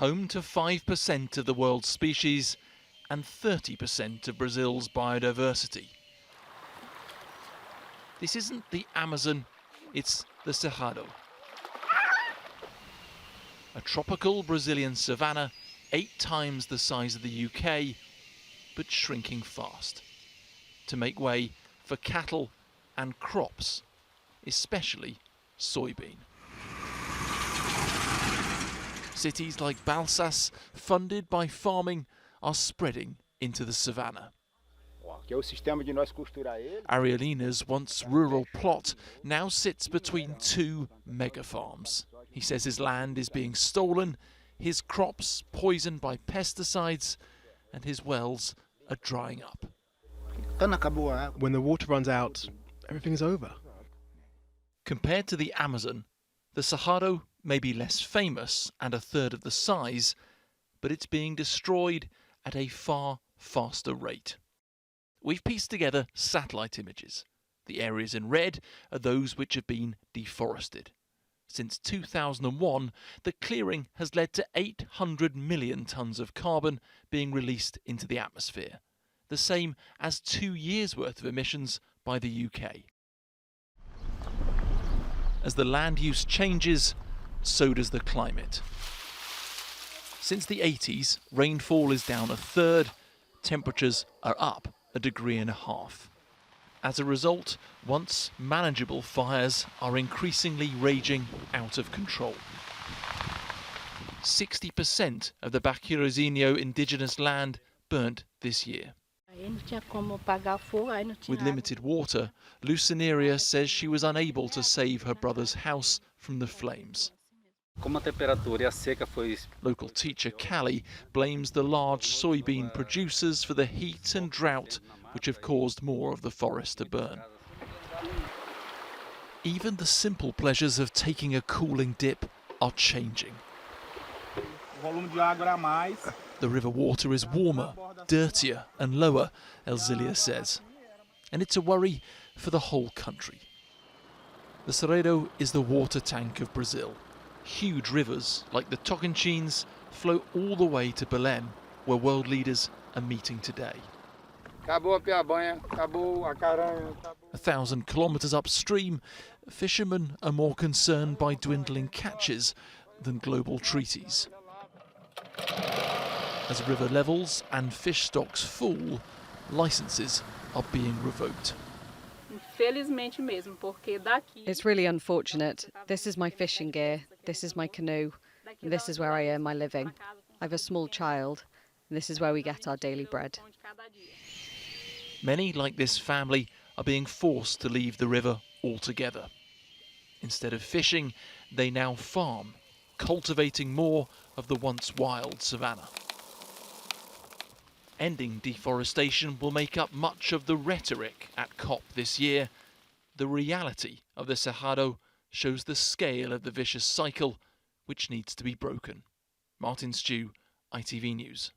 home to 5% of the world's species and 30% of Brazil's biodiversity. This isn't the Amazon, it's the Cerrado. A tropical Brazilian savanna 8 times the size of the UK, but shrinking fast, to make way for cattle and crops, especially soybean. Cities like Balsas, funded by farming, are spreading into the savanna. Arielina's once rural plot now sits between 2 mega farms. He says his land is being stolen, his crops poisoned by pesticides, and his wells are drying up. When the water runs out, everything's over. Compared to the Amazon, the Cerrado may be less famous and a third of the size, but it's being destroyed at a far faster rate. We've pieced together satellite images. The areas in red are those which have been deforested. Since 2001, the clearing has led to 800 million tonnes of carbon being released into the atmosphere, the same as 2 years' worth of emissions by the UK. As the land use changes, so does the climate. Since the 80s, rainfall is down a third, temperatures are up 1.5 degrees. As a result, once manageable fires are increasingly raging out of control. 60% of the Bacurizinho indigenous land burnt this year. With limited water, Lucineria says she was unable to save her brother's house from the flames. Local teacher Callie blames the large soybean producers for the heat and drought which have caused more of the forest to burn. Even the simple pleasures of taking a cooling dip are changing. The river water is warmer, dirtier and lower, Elzilia says. And it's a worry for the whole country. The Cerrado is the water tank of Brazil. Huge rivers like the Tocantins flow all the way to Belém, where world leaders are meeting today. 1,000 kilometres upstream, fishermen are more concerned by dwindling catches than global treaties. As river levels and fish stocks fall, licences are being revoked. It's really unfortunate. This is my fishing gear, this is my canoe, and this is where I earn my living. I have a small child, and this is where we get our daily bread. Many, like this family, are being forced to leave the river altogether. Instead of fishing, they now farm, cultivating more of the once wild savanna. Ending deforestation will make up much of the rhetoric at COP this year. The reality of the Cerrado shows the scale of the vicious cycle which needs to be broken. Martin Stew, ITV News.